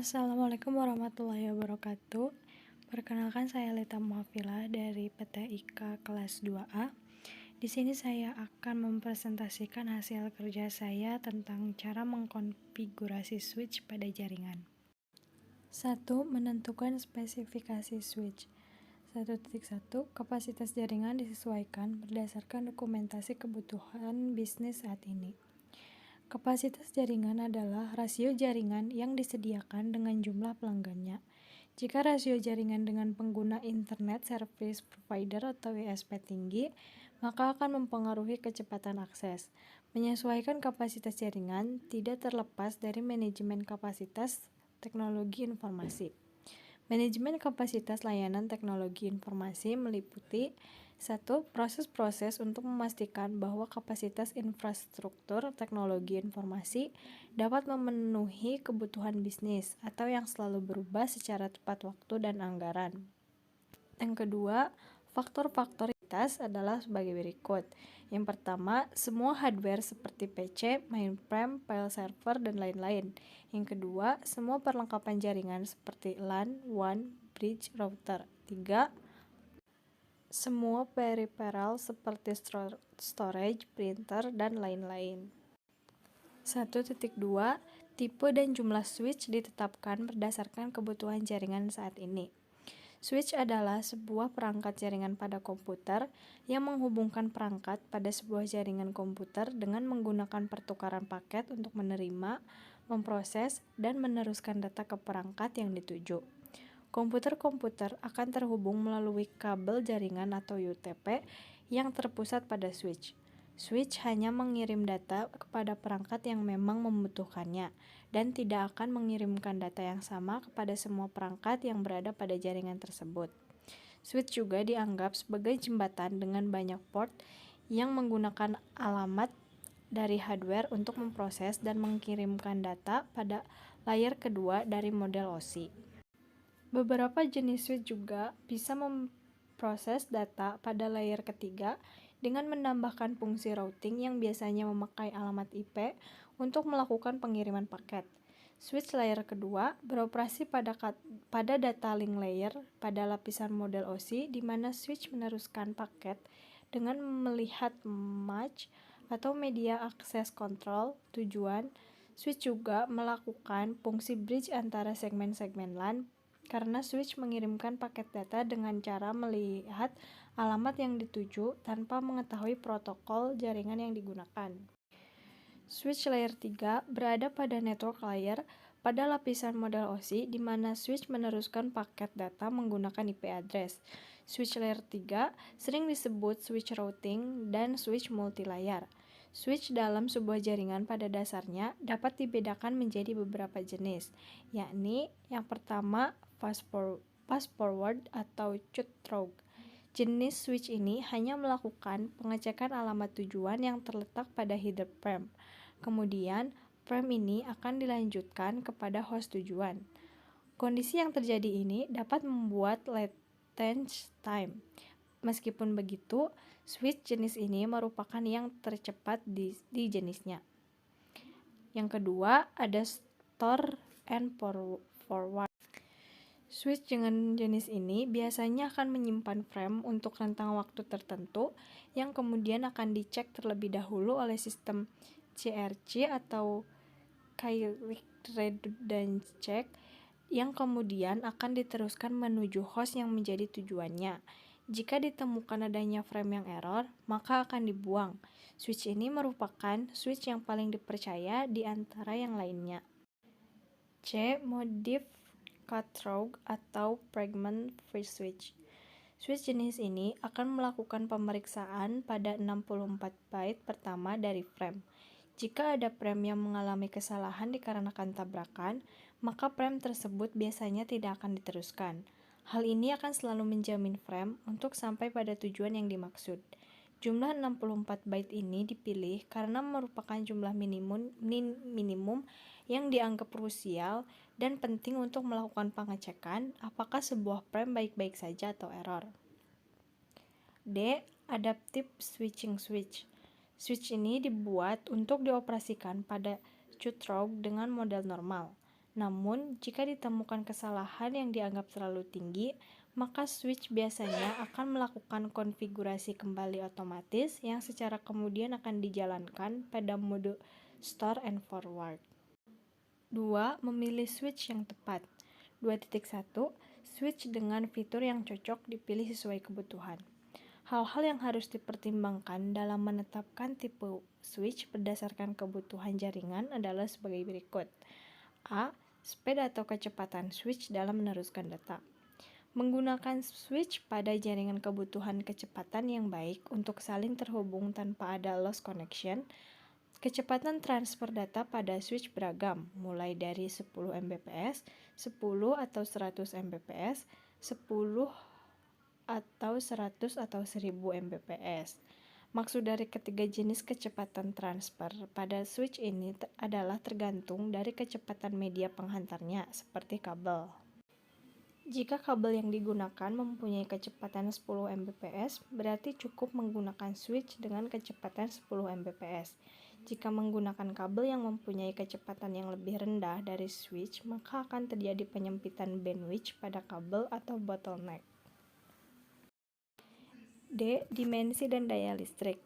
Assalamualaikum warahmatullahi wabarakatuh. Perkenalkan, saya Leta Muhafila dari PTIK kelas 2A. Di sini saya akan mempresentasikan hasil kerja saya tentang cara mengkonfigurasi switch pada jaringan. 1. Menentukan spesifikasi switch. 1.1. Kapasitas jaringan disesuaikan berdasarkan dokumentasi kebutuhan bisnis saat ini. Kapasitas jaringan adalah rasio jaringan yang disediakan dengan jumlah pelanggannya. Jika rasio jaringan dengan pengguna Internet Service Provider atau ISP tinggi, maka akan mempengaruhi kecepatan akses. Menyesuaikan kapasitas jaringan tidak terlepas dari manajemen kapasitas teknologi informasi. Manajemen kapasitas layanan teknologi informasi meliputi 1. Proses-proses untuk memastikan bahwa kapasitas infrastruktur teknologi informasi dapat memenuhi kebutuhan bisnis atau yang selalu berubah secara tepat waktu dan anggaran. Yang kedua, faktor-faktor adalah sebagai berikut. Yang pertama, semua hardware seperti PC, mainframe, file server, dan lain-lain. Yang kedua, semua perlengkapan jaringan seperti LAN, WAN, bridge, router. 3. Semua peripheral seperti storage, printer, dan lain-lain. 1.2. Tipe dan jumlah switch ditetapkan berdasarkan kebutuhan jaringan saat ini. Switch adalah sebuah perangkat jaringan pada komputer yang menghubungkan perangkat pada sebuah jaringan komputer dengan menggunakan pertukaran paket untuk menerima, memproses, dan meneruskan data ke perangkat yang dituju. Komputer-komputer akan terhubung melalui kabel jaringan atau UTP yang terpusat pada switch. Switch hanya mengirim data kepada perangkat yang memang membutuhkannya dan tidak akan mengirimkan data yang sama kepada semua perangkat yang berada pada jaringan tersebut. Switch juga dianggap sebagai jembatan dengan banyak port yang menggunakan alamat dari hardware untuk memproses dan mengirimkan data pada layer kedua dari model OSI. Beberapa jenis switch juga bisa memproses data pada layer ketiga dengan menambahkan fungsi routing yang biasanya memakai alamat IP untuk melakukan pengiriman paket. Switch layer kedua beroperasi pada data link layer pada lapisan model OSI, di mana switch meneruskan paket dengan melihat match atau media access control tujuan. Switch juga melakukan fungsi bridge antara segmen-segmen LAN karena switch mengirimkan paket data dengan cara melihat alamat yang dituju tanpa mengetahui protokol jaringan yang digunakan. Switch layer 3 berada pada network layer pada lapisan model OSI, di mana switch meneruskan paket data menggunakan IP address. Switch layer 3 sering disebut switch routing dan switch multi-layer. Switch dalam sebuah jaringan pada dasarnya dapat dibedakan menjadi beberapa jenis, yakni yang pertama, fast forward atau cut-through. Jenis switch ini hanya melakukan pengecekan alamat tujuan yang terletak pada header frame. Kemudian, frame ini akan dilanjutkan kepada host tujuan. Kondisi yang terjadi ini dapat membuat latency time. Meskipun begitu, switch jenis ini merupakan yang tercepat di jenisnya. Yang kedua, ada store and forward. Switch dengan jenis ini biasanya akan menyimpan frame untuk rentang waktu tertentu yang kemudian akan dicek terlebih dahulu oleh sistem CRC atau Cyclic Redundance Check yang kemudian akan diteruskan menuju host yang menjadi tujuannya. Jika ditemukan adanya frame yang error, maka akan dibuang. Switch ini merupakan switch yang paling dipercaya di antara yang lainnya. C. Modif cut-through atau fragment free switch. Switch jenis ini akan melakukan pemeriksaan pada 64 byte pertama dari frame. Jika ada frame yang mengalami kesalahan dikarenakan tabrakan, maka frame tersebut biasanya tidak akan diteruskan. Hal ini akan selalu menjamin frame untuk sampai pada tujuan yang dimaksud. Jumlah 64 byte ini dipilih karena merupakan jumlah minimum yang dianggap krusial dan penting untuk melakukan pengecekan apakah sebuah frame baik-baik saja atau error. D. Adaptive switching switch. Switch ini dibuat untuk dioperasikan pada cut-through dengan model normal. Namun, jika ditemukan kesalahan yang dianggap terlalu tinggi, maka switch biasanya akan melakukan konfigurasi kembali otomatis yang secara kemudian akan dijalankan pada mode store and forward. 2. Memilih switch yang tepat. 2.1. Switch dengan fitur yang cocok dipilih sesuai kebutuhan. Hal-hal yang harus dipertimbangkan dalam menetapkan tipe switch berdasarkan kebutuhan jaringan adalah sebagai berikut. A. Speed atau kecepatan switch dalam meneruskan data. Menggunakan switch pada jaringan kebutuhan kecepatan yang baik untuk saling terhubung tanpa ada loss connection. Kecepatan transfer data pada switch beragam, mulai dari 10 Mbps, 10 atau 100 Mbps, 10 atau 100 atau 1000 Mbps. Maksud dari ketiga jenis kecepatan transfer pada switch ini adalah tergantung dari kecepatan media penghantarnya, seperti kabel. Jika kabel yang digunakan mempunyai kecepatan 10 Mbps, berarti cukup menggunakan switch dengan kecepatan 10 Mbps. Jika menggunakan kabel yang mempunyai kecepatan yang lebih rendah dari switch, maka akan terjadi penyempitan bandwidth pada kabel atau bottleneck. D. Dimensi dan daya listrik.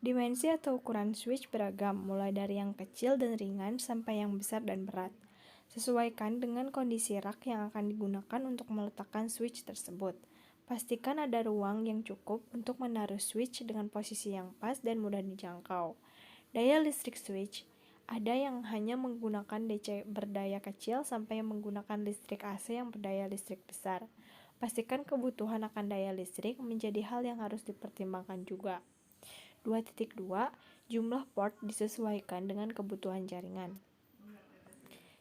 Dimensi atau ukuran switch beragam, mulai dari yang kecil dan ringan sampai yang besar dan berat. Sesuaikan dengan kondisi rak yang akan digunakan untuk meletakkan switch tersebut. Pastikan ada ruang yang cukup untuk menaruh switch dengan posisi yang pas dan mudah dijangkau. Daya listrik switch, ada yang hanya menggunakan DC berdaya kecil sampai menggunakan listrik AC yang berdaya listrik besar. Pastikan kebutuhan akan daya listrik menjadi hal yang harus dipertimbangkan juga. 2.2. Jumlah port disesuaikan dengan kebutuhan jaringan.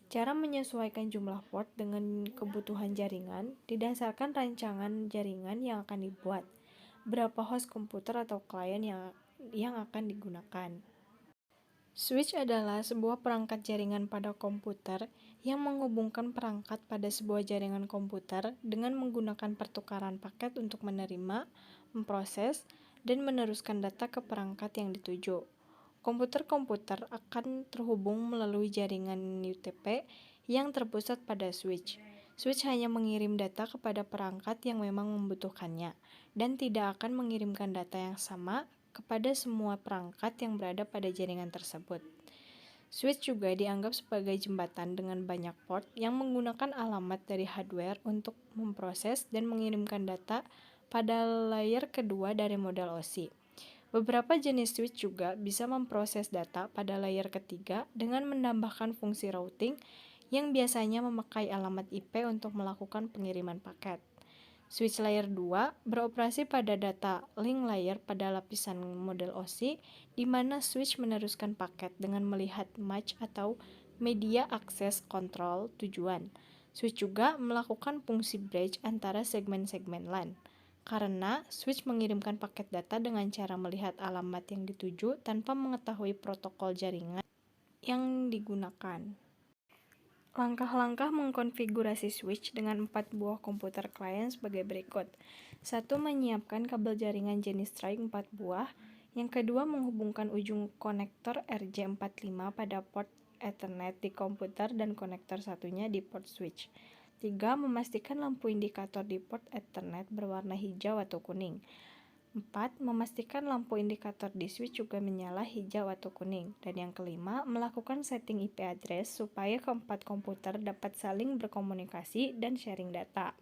Cara menyesuaikan jumlah port dengan kebutuhan jaringan didasarkan rancangan jaringan yang akan dibuat. Berapa host komputer atau klien yang akan digunakan. Switch adalah sebuah perangkat jaringan pada komputer yang menghubungkan perangkat pada sebuah jaringan komputer dengan menggunakan pertukaran paket untuk menerima, memproses, dan meneruskan data ke perangkat yang dituju. Komputer-komputer akan terhubung melalui jaringan UTP yang terpusat pada switch. Switch hanya mengirim data kepada perangkat yang memang membutuhkannya, dan tidak akan mengirimkan data yang sama kepada semua perangkat yang berada pada jaringan tersebut. Switch juga dianggap sebagai jembatan dengan banyak port yang menggunakan alamat dari hardware untuk memproses dan mengirimkan data pada layer kedua dari model OSI. Beberapa jenis switch juga bisa memproses data pada layer ketiga dengan menambahkan fungsi routing yang biasanya memakai alamat IP untuk melakukan pengiriman paket. Switch layer 2 beroperasi pada data link layer pada lapisan model OSI, di mana switch meneruskan paket dengan melihat match atau media akses kontrol tujuan. Switch juga melakukan fungsi bridge antara segmen-segmen LAN, karena switch mengirimkan paket data dengan cara melihat alamat yang dituju tanpa mengetahui protokol jaringan yang digunakan. Langkah-langkah mengkonfigurasi switch dengan 4 buah komputer klien sebagai berikut. 1. Menyiapkan kabel jaringan jenis strike 4 buah. Yang kedua, menghubungkan ujung konektor RJ45 pada port Ethernet di komputer dan konektor satunya di port switch. 3. Memastikan lampu indikator di port Ethernet berwarna hijau atau kuning. 4. Memastikan lampu indikator di switch juga menyala hijau atau kuning. Dan yang kelima, melakukan setting IP address supaya keempat komputer dapat saling berkomunikasi dan sharing data.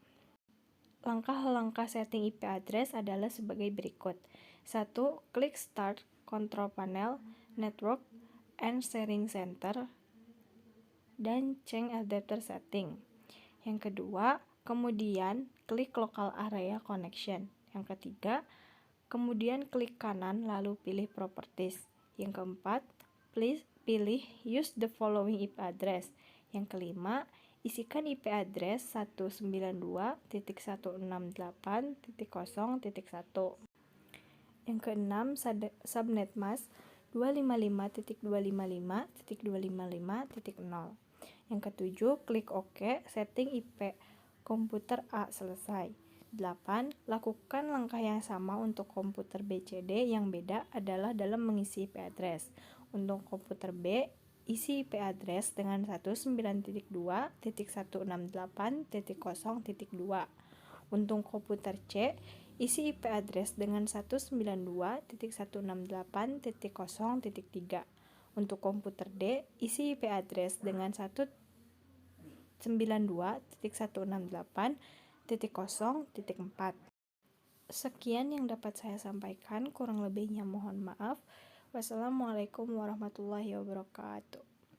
Langkah-langkah setting IP address adalah sebagai berikut. 1. Klik Start Control Panel, Network, and Sharing Center, dan change adapter setting. Yang kedua, kemudian klik Local Area Connection. Yang ketiga, kemudian klik kanan lalu pilih Properties. Yang keempat, pilih Use the following IP address. Yang kelima, isikan IP address 192.168.0.1. Yang keenam, subnet mask 255.255.255.0. Yang ketujuh, klik OK, setting IP komputer A selesai. 8. Lakukan langkah yang sama untuk komputer BCD, yang beda adalah dalam mengisi IP address. Untuk komputer B, isi IP address dengan 19.2.168.0.2. Untuk komputer C, isi IP address dengan 192.168.0.3. Untuk komputer D, isi IP address dengan 192.168.0.4. Sekian yang dapat saya sampaikan, kurang lebihnya mohon maaf. Wassalamualaikum warahmatullahi wabarakatuh.